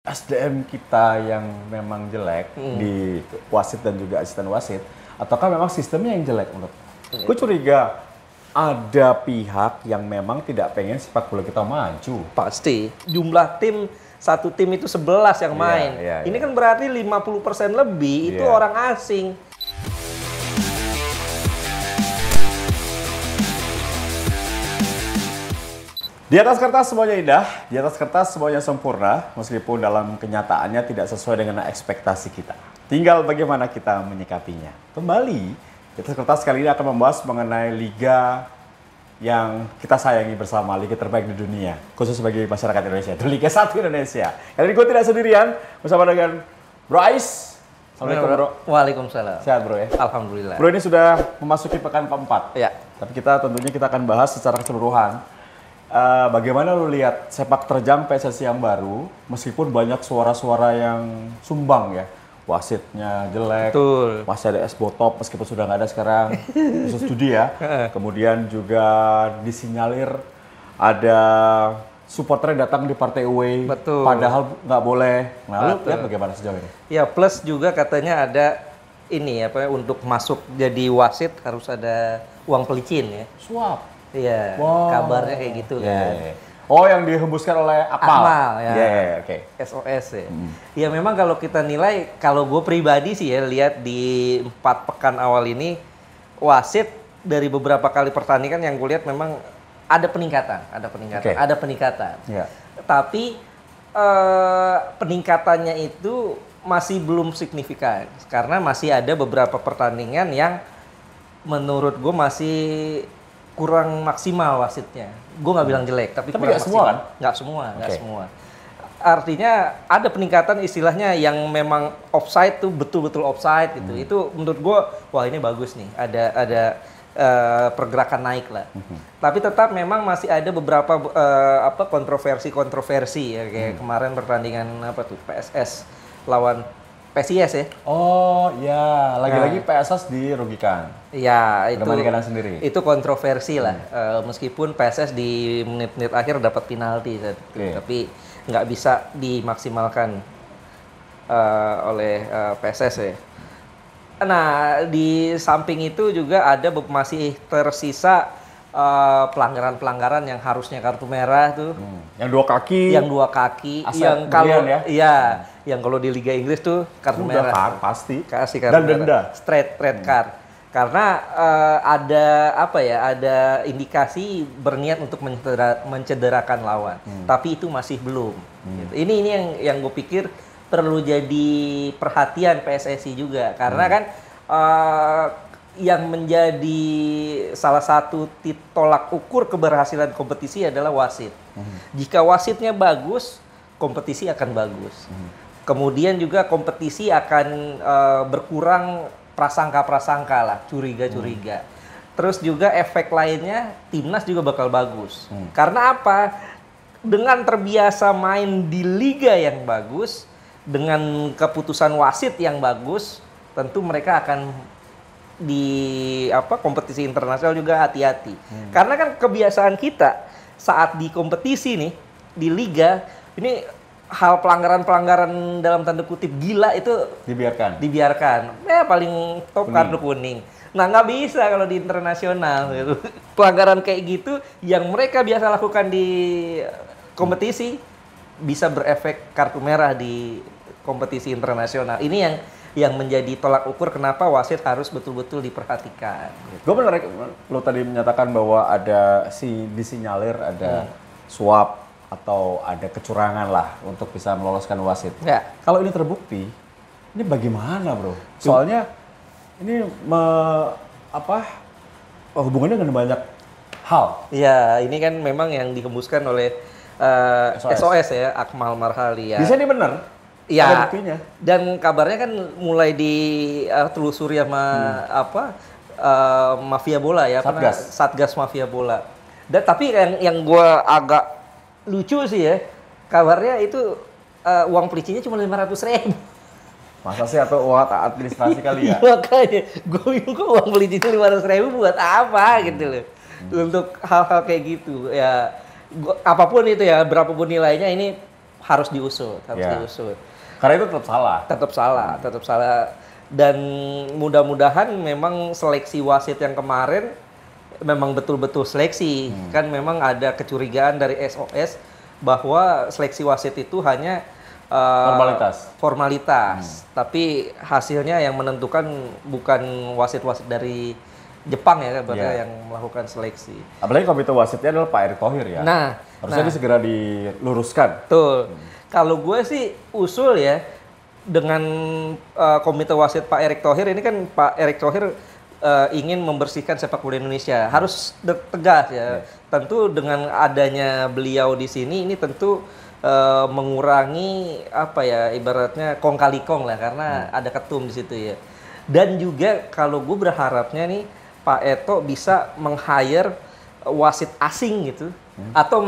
SDM kita yang memang jelek di wasit dan juga asisten wasit, ataukah memang sistemnya yang jelek menurut? Gue curiga ada pihak yang memang tidak pengen sepak bola kita maju. Pasti. Jumlah tim, satu tim itu 11 yang main. Ini kan berarti 50% lebih itu orang asing. Di atas kertas semuanya indah, di atas kertas semuanya sempurna, meskipun dalam kenyataannya tidak sesuai dengan ekspektasi kita. Tinggal bagaimana kita menyikapinya. Kembali, di atas kertas kali ini akan membahas mengenai liga yang kita sayangi bersama, liga terbaik di dunia, khusus bagi masyarakat Indonesia, itu Liga 1 Indonesia. Kali ini gue tidak sendirian, bersama dengan Bro Ais. Assalamualaikum Bro. Waalaikumsalam. Sehat Bro ya? Alhamdulillah. Bro ini sudah memasuki pekan keempat. Ya. Tapi tentunya kita akan bahas secara keseluruhan. Bagaimana lu lihat sepak terjang PSSI yang baru, meskipun banyak suara-suara yang sumbang ya, wasitnya jelek, betul, masih ada S-Botop meskipun sudah nggak ada sekarang, khusus studi ya. Kemudian juga disinyalir ada supporter yang datang di partai away, betul, padahal nggak boleh. Nah, lu lihat bagaimana sejauh ini? Ya, plus juga katanya ada ini apa untuk masuk jadi wasit harus ada uang pelicin ya. Suap. Iya, kabarnya kayak gitu kan. Oh, yang dihembuskan oleh Akmal. Ya. Oke. SOS ya. Ya memang kalau kita nilai, kalau gue pribadi sih ya, lihat di 4 pekan awal ini, wasit dari beberapa kali pertandingan yang gue lihat memang ada peningkatan. Yeah. Tapi peningkatannya itu masih belum signifikan. Karena masih ada beberapa pertandingan yang menurut gue masih kurang maksimal wasitnya. Gue nggak bilang jelek, tapi nggak semua kan? Nggak semua. Artinya ada peningkatan istilahnya yang memang offside tuh betul-betul offside gitu. Itu menurut gue, wah ini bagus nih. Ada pergerakan naik lah. Tapi tetap memang masih ada beberapa kontroversi ya, kayak kemarin pertandingan PSS lawan PSIS ya. Oh ya, lagi-lagi PSS dirugikan. Ya, sendiri. Itu kontroversi lah. Meskipun PSS di menit-menit akhir dapat penalti, tapi nggak bisa dimaksimalkan oleh PSS ya. Nah, di samping itu juga ada masih tersisa pelanggaran-pelanggaran yang harusnya kartu merah tuh. Yang 2 kaki. Yang kalau yang kalau di Liga Inggris tuh kartu merah. Pasti. Kasih kartu dan merah. denda. Straight red card. Karena ada indikasi berniat untuk mencederakan lawan. Tapi itu masih belum. Gitu. Ini yang gue pikir perlu jadi perhatian PSSI juga. Karena kan yang menjadi salah satu tolak ukur keberhasilan kompetisi adalah wasit. Jika wasitnya bagus, kompetisi akan bagus. Kemudian juga kompetisi akan berkurang prasangka-prasangka lah, curiga-curiga. Terus juga efek lainnya, timnas juga bakal bagus. Karena apa? Dengan terbiasa main di liga yang bagus, dengan keputusan wasit yang bagus, tentu mereka akan di kompetisi internasional juga hati-hati. Karena kan kebiasaan kita saat di kompetisi nih, di liga, ini hal pelanggaran-pelanggaran dalam tanda kutip gila itu dibiarkan. Ya paling top kartu kuning. Nah, nggak bisa kalau di internasional gitu. Pelanggaran kayak gitu yang mereka biasa lakukan di kompetisi bisa berefek kartu merah di kompetisi internasional. Ini yang menjadi tolak ukur kenapa wasit harus betul-betul diperhatikan. Gue benar, lo tadi menyatakan bahwa ada disinyalir ada suap atau ada kecurangan lah untuk bisa meloloskan wasit. Ya. Kalau ini terbukti, ini bagaimana bro? Soalnya ini hubungannya dengan banyak hal. Ya, ini kan memang yang dihembuskan oleh SOS ya, Akmal Marhali ya. Bisa ini benar? Ya, ada buktinya. Dan kabarnya kan mulai ditelusuri sama mafia bola ya, Satgas mafia bola. Dan tapi yang gue agak lucu sih ya, kabarnya itu uang pelicinya cuma 500.000. Masa sih, atau uang administrasi kali ya? Makanya gue bingung kok uang pelicinya 500.000 buat apa gitu loh. Untuk hal-hal kayak gitu ya, apapun itu ya, berapapun nilainya, ini harus diusut, Ya. Karena itu tetap salah. Tetap salah. Dan mudah-mudahan memang seleksi wasit yang kemarin memang betul-betul seleksi. Kan memang ada kecurigaan dari SOS bahwa seleksi wasit itu hanya formalitas. Tapi hasilnya yang menentukan bukan wasit-wasit dari Jepang ya, yang melakukan seleksi. Apalagi komite wasitnya adalah Pak Erick Thohir ya. Harusnya ini segera diluruskan. Betul. Kalau gue sih usul ya dengan komite wasit Pak Erick Thohir ini kan Pak Erick Thohir ingin membersihkan sepak bola Indonesia, harus tegas ya. Tentu dengan adanya beliau di sini ini tentu mengurangi apa ya ibaratnya kong kali kong lah karena ada ketum di situ ya. Dan juga kalau gue berharapnya nih Pak Eto bisa meng-hire wasit asing gitu atau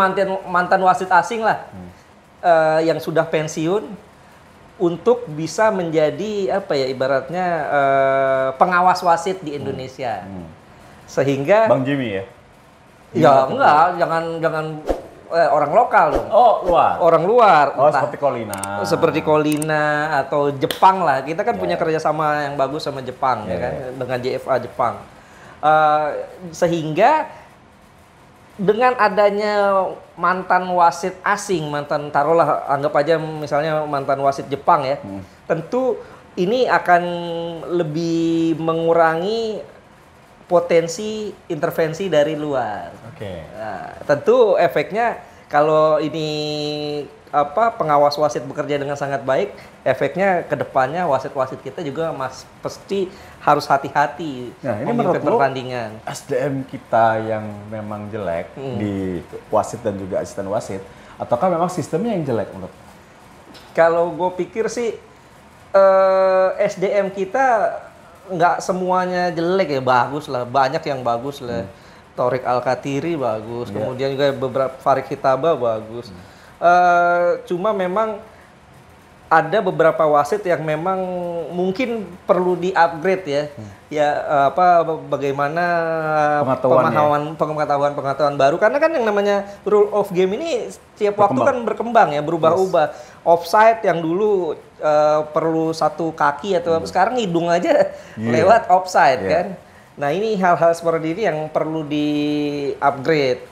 mantan wasit asing lah yang sudah pensiun untuk bisa menjadi apa ya ibaratnya pengawas wasit di Indonesia. Sehingga Bang Jimmy ya. Ya enggak, jangan orang lokal dong. Oh, luar. Orang luar. Oh, entah seperti Kolina. Seperti Kolina atau Jepang lah. Kita kan punya kerjasama yang bagus sama Jepang ya kan, dengan JFA Jepang. Sehingga dengan adanya mantan wasit asing, taruhlah anggap aja misalnya mantan wasit Jepang ya, tentu ini akan lebih mengurangi potensi intervensi dari luar. Nah, tentu efeknya kalau ini pengawas wasit bekerja dengan sangat baik, efeknya ke depannya wasit-wasit kita juga pasti harus hati-hati memimpin pertandingan. SDM kita yang memang jelek di wasit dan juga asisten wasit, ataukah memang sistemnya yang jelek menurut? Kalau gue pikir sih SDM kita nggak semuanya jelek ya, bagus lah, banyak yang bagus lah. Torik Alkatiri bagus, kemudian juga beberapa Farid Hitaba bagus. Cuma memang ada beberapa wasit yang memang mungkin perlu di-upgrade ya. Ya bagaimana pengetahuan baru, karena kan yang namanya rule of game ini setiap waktu kan berkembang ya, berubah-ubah. Offside yang dulu perlu satu kaki atau sekarang hidung aja lewat offside kan. Nah, ini hal-hal seperti ini yang perlu di-upgrade.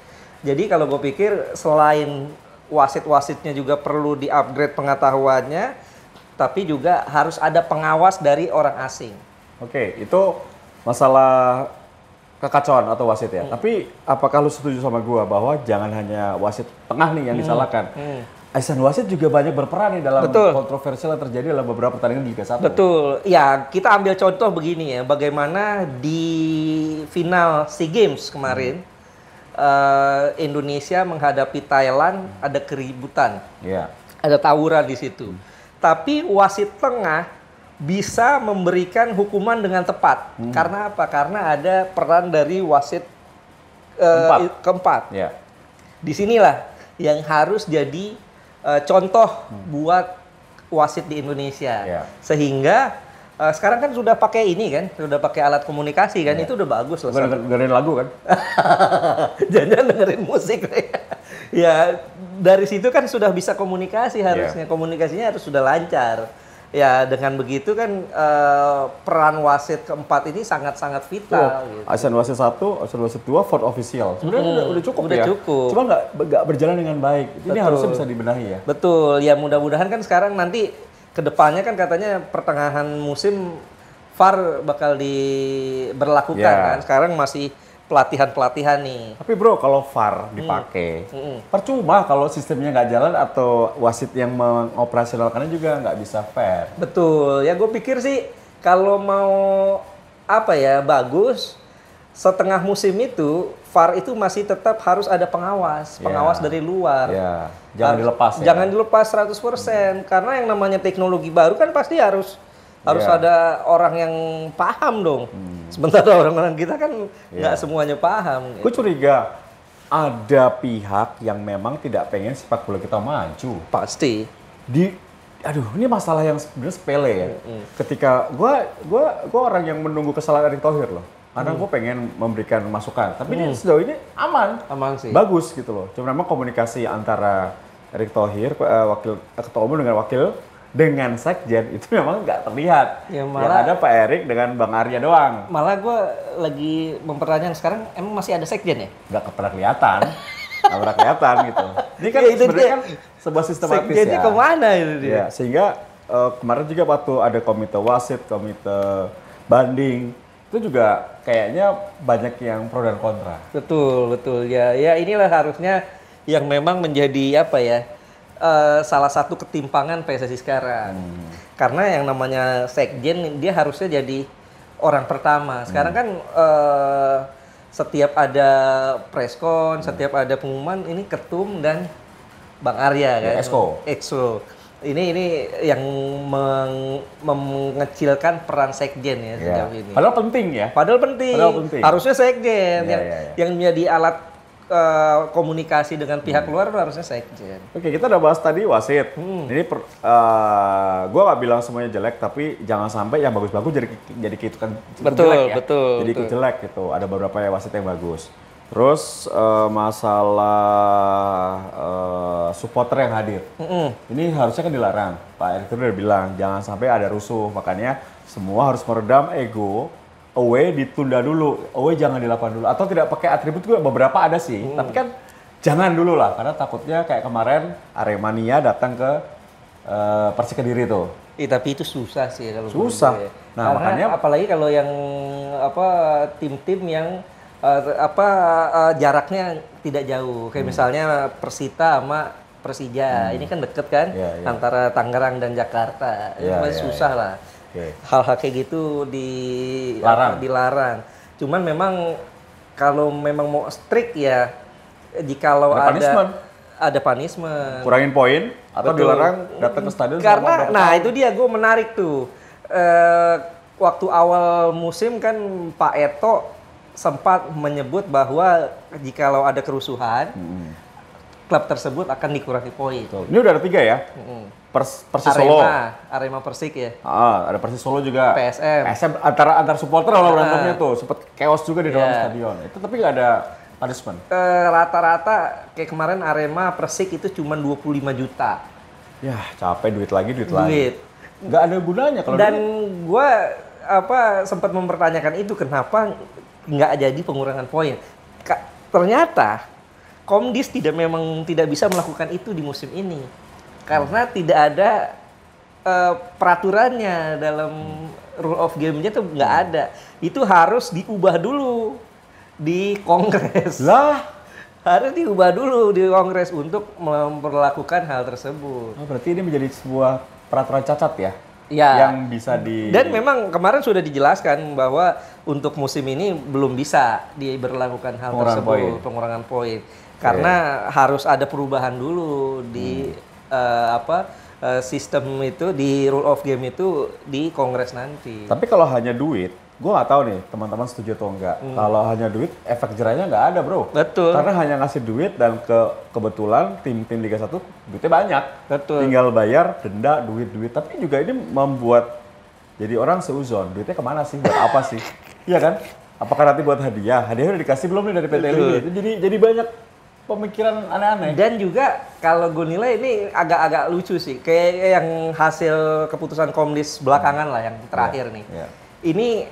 Jadi kalau gue pikir selain wasit-wasitnya juga perlu di-upgrade pengetahuannya, tapi juga harus ada pengawas dari orang asing. Oke, itu masalah kekacauan atau wasit ya. Tapi apakah lu setuju sama gua bahwa jangan hanya wasit tengah nih yang disalahkan? Asisten wasit juga banyak berperan nih dalam kontroversial yang terjadi dalam beberapa pertandingan di Liga 1. Betul. Ya, kita ambil contoh begini ya, bagaimana di final SEA Games kemarin Indonesia menghadapi Thailand ada keributan. Ada tawuran di situ. Tapi wasit tengah bisa memberikan hukuman dengan tepat. Karena apa? Karena ada peran dari wasit keempat. Disinilah yang harus jadi contoh buat wasit di Indonesia. Sehingga sekarang kan sudah pakai ini kan, sudah pakai alat komunikasi kan, itu udah bagus loh. Dengerin lagu kan? Jangan dengerin musik. Ya, dari situ kan sudah bisa komunikasi harusnya. Komunikasinya harus sudah lancar. Ya, dengan begitu kan peran wasit keempat ini sangat-sangat vital. Gitu. Asisten wasit 1, asisten wasit 2, fourth official. Sebenarnya udah cukup ya. Cuma nggak berjalan dengan baik. Ini harusnya bisa dibenahi ya. Betul. Ya mudah-mudahan kan sekarang nanti kedepannya kan katanya pertengahan musim VAR bakal diberlakukan kan. Sekarang masih pelatihan nih. Tapi bro, kalau VAR dipakai, percuma kalau sistemnya nggak jalan atau wasit yang mengoperasionalkannya juga nggak bisa fair. Betul. Ya gue pikir sih kalau mau bagus, setengah musim itu VAR itu masih tetap harus ada pengawas dari luar. Jangan dilepas ya. Jangan dilepas 100%, karena yang namanya teknologi baru kan pasti harus ada orang yang paham dong. Sementara orang-orang kita kan nggak semuanya paham. Gue curiga ada pihak yang memang tidak pengen sepak bola kita maju. Pasti. Ini masalah yang sebenarnya sepele ya. Ketika gue orang yang menunggu kesalahan Erick Thohir loh. Karena gue pengen memberikan masukan. Tapi sejauh ini aman. Aman sih. Bagus gitu loh. Cuma memang komunikasi antara Erick Thohir, wakil ketua umum dengan wakil dengan sekjen itu memang nggak terlihat. Ya, Yang ada Pak Erick dengan Bang Arya doang. Malah gue lagi mempertanyakan sekarang emang masih ada sekjen ya? Nggak pernah kelihatan. Nggak pernah kelihatan gitu. Ini kan Ya, itu sebenarnya dia. kan sebuah sistematis Sekjennya ya. kemana itu dia? Ya, sehingga kemarin juga waktu ada komite wasit, komite banding, itu juga kayaknya banyak yang pro dan kontra. Betul, betul. Ya, ya inilah harusnya yang memang menjadi apa ya? Salah satu ketimpangan PSSI sekarang. Karena yang namanya sekjen dia harusnya jadi orang pertama. Sekarang kan setiap ada preskon, setiap ada pengumuman ini ketum dan Bang Arya kan. Ya, Exco. Ini yang mengecilkan peran sekjen ya sejauh ini. Padahal penting ya. Padahal penting. Harusnya sekjen yang menjadi alat komunikasi dengan pihak luar harusnya sekjen. Oke, kita udah bahas tadi wasit. Ini gua nggak bilang semuanya jelek, tapi jangan sampai yang bagus-bagus jadi ikut jelek ya. Betul. Jadi ikut jelek gitu. Ada beberapa ya wasit yang bagus. Terus masalah supporter yang hadir. Ini harusnya kan dilarang. Pak Erick Thohir udah bilang jangan sampai ada rusuh. Makanya semua harus meredam ego. Away ditunda dulu, away jangan dilakukan dulu. Atau tidak pakai atribut juga beberapa ada sih. Tapi kan jangan dulu lah, karena takutnya kayak kemarin Aremania datang ke Persik Kediri tuh. Tapi itu susah sih kalau susah. Nah, makanya apalagi kalau yang tim-tim yang jaraknya tidak jauh, kayak misalnya Persita sama Persija, ini kan deket kan antara Tangerang dan Jakarta, masih susah lah. Hal-hal kayak gitu dilarang. Cuman memang kalau memang mau strict ya, jikalau ada punishment. Kurangin poin atau dilarang datang ke stadion. Karena itu dia gue menarik tuh. Waktu awal musim kan Pak Eto sempat menyebut bahwa jikalau ada kerusuhan, klub tersebut akan dikurangi poin. Ini udah ada 3 ya? Persis Solo. Arema Persik ya. Ada Persis Solo juga. PSM antar supporter kalau berantemnya tuh sempet chaos juga di dalam stadion. Itu tapi nggak ada punishment. Rata-rata kayak kemarin Arema Persik itu cuma 25 juta. Ya capek duit lagi. Nggak ada gunanya kalau. Dan gue sempat mempertanyakan itu kenapa nggak jadi pengurangan poin. Ternyata Komdis memang tidak bisa melakukan itu di musim ini. Karena tidak ada peraturannya dalam rule of game-nya tuh nggak ada. Itu harus diubah dulu di Kongres. Harus diubah dulu di Kongres untuk memperlakukan hal tersebut. Berarti ini menjadi sebuah peraturan cacat ya? Yang bisa Dan memang kemarin sudah dijelaskan bahwa untuk musim ini belum bisa diberlakukan hal tersebut, pengurangan poin. Karena harus ada perubahan dulu di sistem itu, di rule of game itu di Kongres nanti. Tapi kalau hanya duit, gue nggak tahu nih teman-teman setuju atau enggak. Kalau hanya duit, efek jerahnya nggak ada bro. Betul. Karena hanya ngasih duit dan kebetulan tim-tim Liga 1 duitnya banyak. Betul. Tinggal bayar, denda, duit. Tapi juga ini membuat jadi orang seuzon. Duitnya kemana sih? Buat apa sih? Iya kan? Apakah nanti buat hadiah? Hadiahnya udah dikasih belum nih dari PT LIB? Itu jadi banyak pemikiran aneh-aneh. Dan juga kalau gue nilai ini agak-agak lucu sih. Kayak yang hasil keputusan Komdis belakangan lah yang terakhir nih. Ini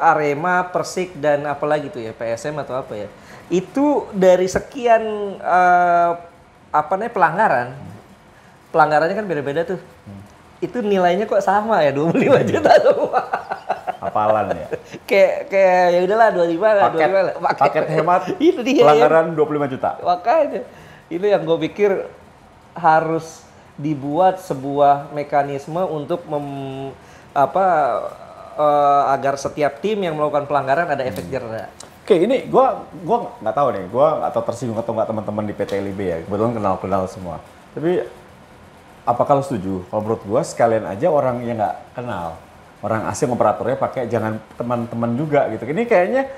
Arema, Persik dan apalagi tuh ya, PSM atau apa ya. Itu dari sekian pelanggaran. Pelanggarannya kan beda-beda tuh. Itu nilainya kok sama ya, 25 juta semua. Hafalan ya. Kayak ya udahlah 25 lah, 25 lah. Paket hemat. Itu dia. Pelanggaran 25 juta. Makanya itu yang gue pikir harus dibuat sebuah mekanisme untuk agar setiap tim yang melakukan pelanggaran ada efek jerah. Oke, ini gua nggak tahu nih, gua atau tersinggung atau nggak teman-teman di PT LIB ya, kebetulan kenal semua. Tapi apakah lo setuju? Kalau menurut gua sekalian aja orang yang nggak kenal, orang asing operatornya pakai, jangan teman-teman juga gitu. Ini kayaknya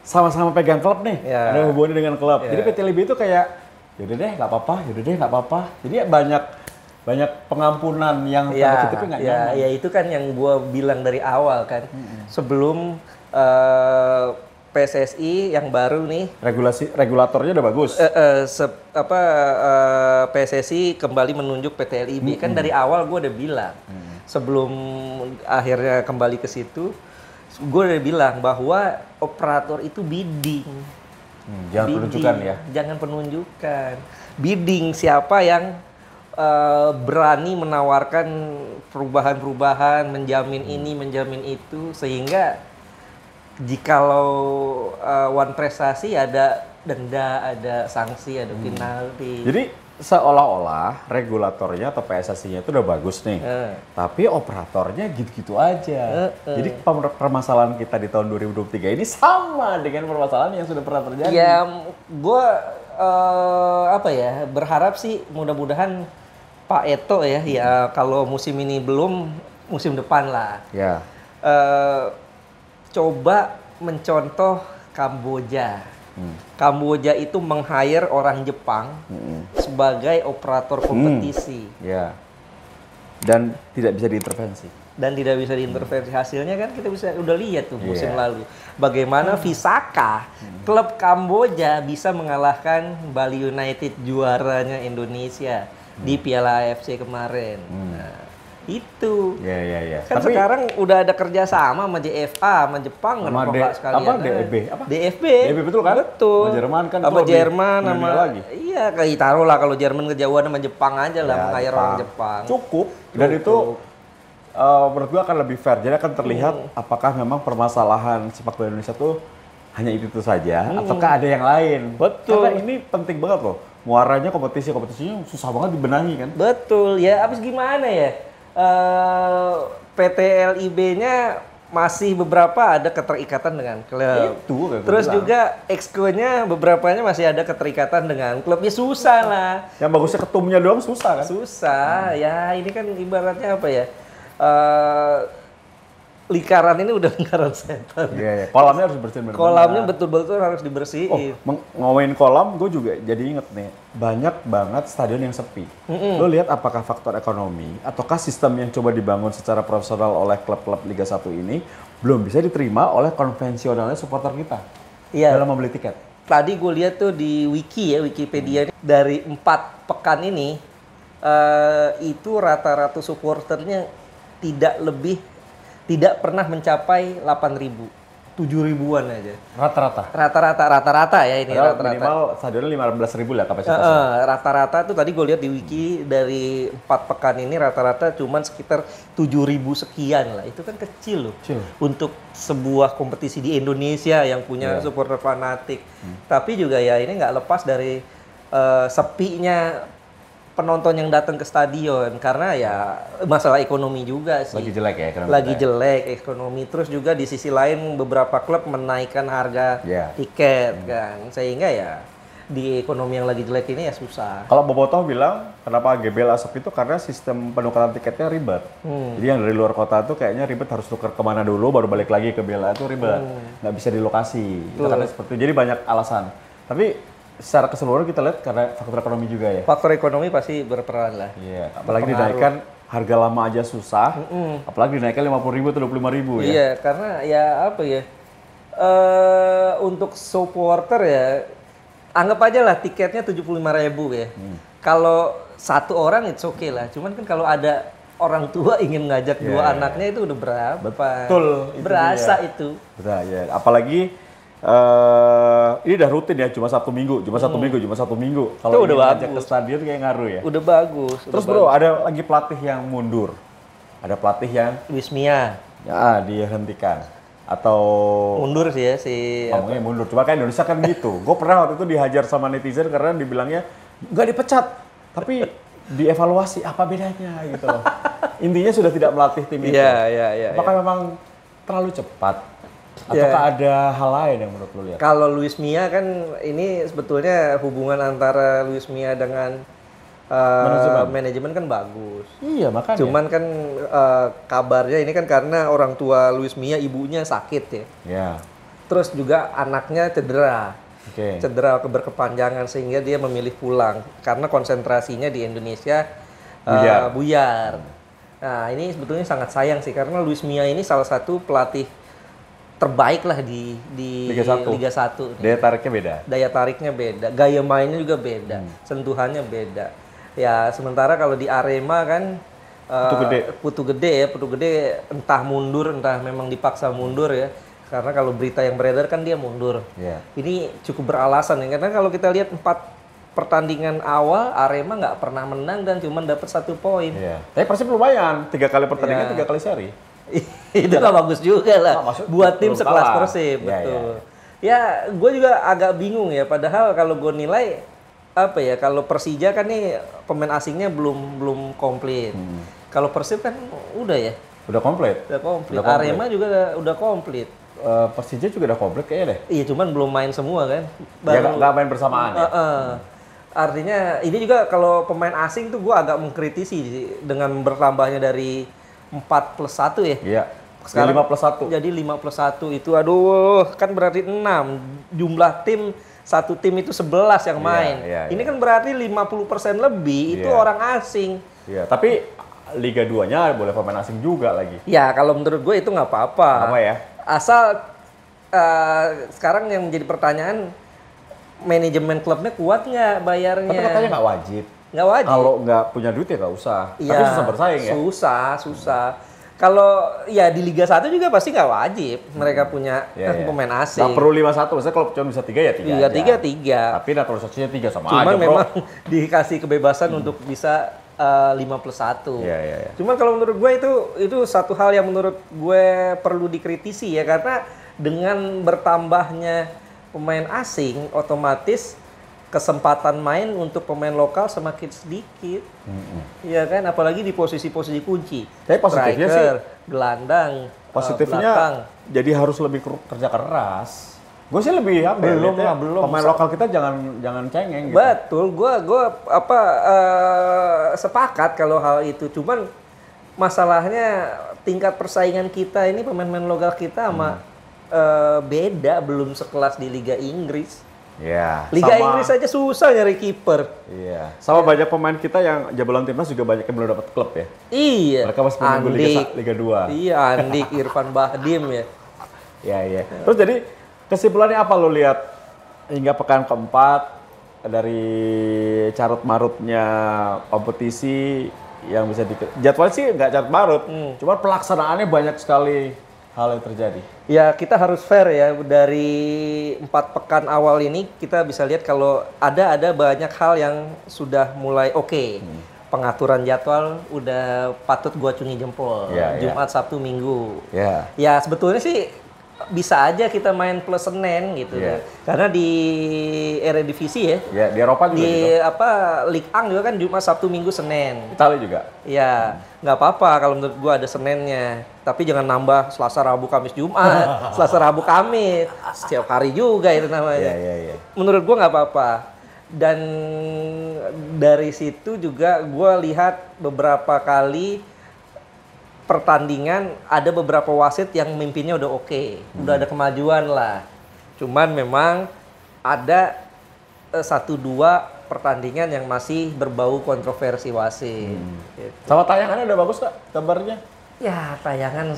sama-sama pegang klub nih, ada hubungannya dengan klub. Jadi PT LIB itu kayak yaudah deh nggak apa-apa. Jadi banyak pengampunan yang tanda kutipnya nggak nyaman. Ya itu kan yang gua bilang dari awal kan. Sebelum PSSI yang baru nih, Regulatornya udah bagus. PSSI kembali menunjuk PT LIB. Kan dari awal gue udah bilang, sebelum akhirnya kembali ke situ, gue udah bilang bahwa operator itu bidding. Jangan penunjukan ya. Jangan penunjukan. Bidding siapa yang berani menawarkan perubahan-perubahan, menjamin ini, menjamin itu, sehingga jikalau one prestasi ada denda, ada sanksi, ada penalti. Jadi seolah-olah regulatornya atau PSSI-nya itu udah bagus nih, tapi operatornya gitu-gitu aja. Jadi permasalahan kita di tahun 2023 ini sama dengan permasalahan yang sudah pernah terjadi. Ya, gue berharap sih mudah-mudahan Pak Eto ya kalau musim ini belum, musim depan lah. Ya. Coba mencontoh Kamboja. Kamboja itu meng-hire orang Jepang sebagai operator kompetisi. Ya. Dan tidak bisa diintervensi. Hasilnya kan kita udah lihat tuh musim lalu. Bagaimana Visaka, klub Kamboja bisa mengalahkan Bali United juaranya Indonesia di Piala AFC kemarin. Nah, itu. Ya. Kan tapi sekarang udah ada kerjasama sama JFA, sama Jepang, kenapa nggak sekalian? DFB? DFB. DFB betul kan? Betul. Sama Jerman kan? Sama Jerman, sama lagi. Iya, kayak taruh lah kalau Jerman kejauhan sama Jepang aja lah, meng-hire orang Jepang. Cukup. Dan itu menurut gua akan lebih fair. Jadi akan terlihat apakah memang permasalahan sepak bola Indonesia tuh hanya itu saja, ataukah ada yang lain. Betul. Karena ini penting banget loh. Muaranya kompetisinya susah banget dibenahi kan? Betul. Ya, abis gimana ya? PT LIB-nya masih beberapa ada keterikatan dengan klub. Terus juga exco-nya beberapanya masih ada keterikatan dengan klub. Ya susah lah. Yang bagusnya ketumnya doang susah kan? Susah. Ya ini kan ibaratnya apa ya? Lingkaran ini udah lingkaran setan. Iya. Kolamnya harus dibersihin. Kolamnya betul-betul harus dibersihin. Ngomongin kolam, gue juga jadi inget nih. Banyak banget stadion yang sepi. Lo lihat apakah faktor ekonomi, ataukah sistem yang coba dibangun secara profesional oleh klub-klub Liga 1 ini belum bisa diterima oleh konvensionalnya supporter kita dalam membeli tiket. Tadi gue lihat tuh di Wikipedia dari 4 pekan ini itu rata-rata supporternya tidak pernah mencapai 8.000, 7.000-an aja. Rata-rata ya ini rata-rata. Minimal stadionnya 15.000 lah kapasitasnya. Rata-rata tuh tadi gue lihat di wiki dari 4 pekan ini rata-rata cuman sekitar 7.000 sekian lah. Itu kan kecil loh. Untuk sebuah kompetisi di Indonesia yang punya supporter fanatik. Tapi juga ya ini nggak lepas dari sepinya penonton yang datang ke stadion karena ya masalah ekonomi juga sih. Lagi jelek ya ekonomi. Lagi jelek ekonomi. Terus juga di sisi lain beberapa klub menaikkan harga tiket kan. Sehingga ya di ekonomi yang lagi jelek ini ya susah. Kalau Bobotoh bilang kenapa GBL Asep itu karena sistem penukaran tiketnya ribet. Jadi yang dari luar kota tuh kayaknya ribet harus tukar kemana dulu baru balik lagi ke BLA itu ribet. Nggak bisa di lokasi. Itu karena seperti itu. Jadi banyak alasan. Tapi secara keseluruhan kita lihat karena faktor ekonomi juga ya. Faktor ekonomi pasti berperan lah. Iya, apalagi dinaikkan harga lama aja susah, apalagi dinaikkan 50.000 atau 25.000 ya. Iya, karena ya apa ya, untuk supporter ya, anggap aja lah tiketnya 75.000 ya. Kalau satu orang it's okay lah, cuman kan kalau ada orang tua ingin ngajak dua anaknya itu udah berapa? Betul. Berasa itu. Betul ya, apalagi ini udah rutin ya, cuma Sabtu Minggu. Kalau udah ngajak ke stadion kayak ngaruh ya. Udah bagus. Terus bro, ada lagi pelatih yang mundur. Ada pelatih yang Luis Mia. Ya, dihentikan. Atau mundur sih ya ngomongnya mundur. Cuma kan Indonesia kan gitu. Gue pernah waktu itu dihajar sama netizen karena dibilangnya nggak dipecat, tapi dievaluasi apa bedanya gitu loh. Intinya sudah tidak melatih tim itu. Iya. Apakah memang terlalu cepat? Ataukah ada hal lain yang menurut lu lihat? Kalau Luis Mia kan ini sebetulnya hubungan antara Luis Mia dengan manajemen kan bagus. Iya makanya. Cuman kan kabarnya ini kan karena orang tua Luis Mia ibunya sakit ya. Iya. Terus juga anaknya cedera. Cedera berkepanjangan sehingga dia memilih pulang karena konsentrasinya di Indonesia buyar. Nah ini sebetulnya sangat sayang sih karena Luis Mia ini salah satu pelatih terbaik lah di Liga 1. Daya tariknya beda. Daya tariknya beda, gaya mainnya juga beda, sentuhannya beda. Ya sementara kalau di Arema kan Putu Gede entah mundur, entah memang dipaksa mundur ya. Karena kalau berita yang beredar kan dia mundur. Yeah. Ini cukup beralasan ya, karena kalau kita lihat 4 pertandingan awal Arema nggak pernah menang dan cuma dapat 1 poin. Yeah. Tapi Persib lumayan, 3 kali pertandingan, 3 kali seri. Itu nggak bagus juga lah buat tim sekelas kalah. Persib, betul. Ya, gue juga agak bingung ya. Padahal kalau gue nilai apa ya, kalau Persija kan nih pemain asingnya belum komplit. Kalau Persib kan udah ya. Udah komplit. Udah komplit. Arema juga udah komplit. Persija juga udah komplit kayaknya deh. Iya, cuman belum main semua kan. Ya nggak main bersamaan ya. Artinya ini juga kalau pemain asing tuh gue agak mengkritisi dengan bertambahnya dari 4+1 ya. Iya. Sekarang 5+1. Jadi 5+1 itu aduh kan berarti 6. Jumlah tim satu tim itu 11 yang main. Ini kan berarti 50% lebih itu orang asing. Iya, tapi Liga 2-nya boleh pemain asing juga lagi. Ya, kalau menurut gue itu nggak apa-apa. Apa ya? Asal sekarang yang menjadi pertanyaan, manajemen klubnya kuat nggak bayarnya? Tapi katanya nggak wajib. Nggak wajib. Kalau nggak punya duit ya nggak usah. Ya, tapi susah bersaing ya? Susah. Kalau ya di Liga 1 juga pasti nggak wajib mereka punya pemain asing. Nggak perlu 5-1, maksudnya kalau cuma bisa 3 ya 3 Liga aja. 3. Tapi naturalisasinya 3 sama Cuman aja, bro. memang dikasih kebebasan untuk bisa 5+1. Iya. Cuman kalau menurut gue itu satu hal yang menurut gue perlu dikritisi ya, karena dengan bertambahnya pemain asing otomatis kesempatan main untuk pemain lokal semakin sedikit. Iya kan, apalagi di posisi-posisi kunci. Tapi positifnya sih, gelandang, positifnya belakang. jadi harus lebih kerja keras. Gue sih lebih belum. Pemain lokal kita jangan cengeng gitu. Betul, gue sepakat kalau hal itu. Cuman masalahnya tingkat persaingan kita ini pemain-pemain lokal kita sama beda, belum sekelas di Liga Inggris. Iya. Liga Inggris aja susah nyari kiper. Iya. Sama banyak pemain kita yang jabalan timnas juga banyak yang belum dapat klub ya. Iya. Mereka masih menunggu Liga 2. Iya, Andik, Irfan Bahdim ya. Iya. Terus jadi kesimpulannya apa lo lihat hingga pekan keempat dari carut marutnya kompetisi yang bisa jadwal sih nggak carut marut, cuma pelaksanaannya banyak sekali hal yang terjadi. Ya kita harus fair ya, dari 4 pekan awal ini kita bisa lihat kalau ada banyak hal yang sudah mulai oke. Pengaturan jadwal udah patut gua acungi jempol. Jumat, Sabtu, Minggu. Ya sebetulnya sih bisa aja kita main plus Senin gitu ya. Karena di Eredivisie ya. Ya, di Eropa juga di gitu. Ligue 1 juga kan Jumat, Sabtu, Minggu, Senin. Italia juga. Ya, nggak apa-apa kalau menurut gua ada Seninnya. Tapi jangan nambah Selasa, Rabu, Kamis, Jumat. Selasa, Rabu, Kamis. Setiap hari juga itu namanya. Iya. Menurut gua nggak apa-apa. Dan dari situ juga gua lihat beberapa kali pertandingan ada beberapa wasit yang mimpinnya udah oke, udah ada kemajuan lah. Cuman memang ada 1-2 pertandingan yang masih berbau kontroversi wasit. Gitu. Sama tayangannya udah bagus kak gambarnya? Ya tayangan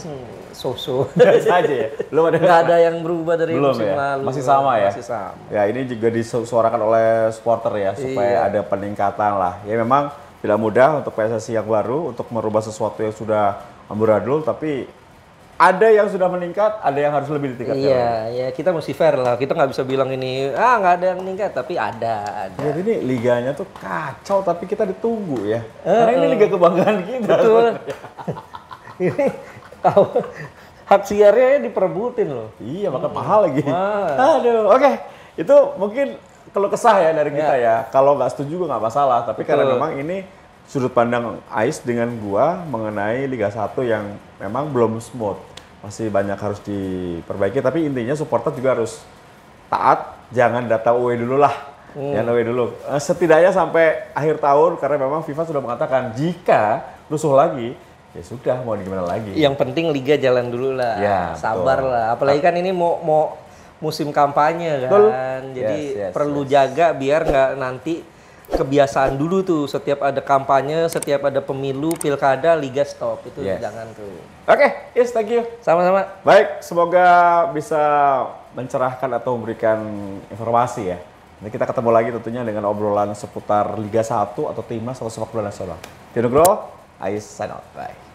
so-so. Biasa aja ya? Belum ada? Nggak ada yang berubah dari musim lalu. Masih sama ya? Masih sama. Ya ini juga disuarakan oleh supporter ya, supaya ada peningkatan lah. Ya memang tidak mudah untuk PSSI yang baru untuk merubah sesuatu yang sudah amburadul, tapi ada yang sudah meningkat, ada yang harus lebih ditingkatkan. Iya, kita mesti fair lah. Kita nggak bisa bilang ini, nggak ada yang meningkat, tapi ada. Jadi ini liganya tuh kacau, tapi kita ditunggu ya. Karena ini liga kebanggaan kita. Betul. Ini hak siarnya diperebutin loh. Iya, maka mahal lagi. Aduh, oke. Itu mungkin kalau kesah ya dari kita ya. Kalau nggak setuju juga nggak masalah, tapi karena memang ini sudut pandang Ais dengan gua mengenai Liga 1 yang memang belum smooth. Masih banyak harus diperbaiki, tapi intinya supporter juga harus taat, jangan data away dulu lah. Jangan away dulu. Setidaknya sampai akhir tahun, karena memang FIFA sudah mengatakan jika rusuh lagi, ya sudah mau gimana lagi. Yang penting Liga jalan dulu lah, sabar lah. Apalagi kan ini mau musim kampanye kan, jadi perlu jaga biar nggak nanti kebiasaan dulu tuh, setiap ada kampanye, setiap ada pemilu, pilkada, liga stop. Itu Yes. jangan tuh. Oke, yes, thank you. Sama-sama. Baik, semoga bisa mencerahkan atau memberikan informasi ya. Nanti kita ketemu lagi tentunya dengan obrolan seputar Liga 1 atau Timnas atau sepak bola nasional. Tio Nugroho, Ais sign out. Bye.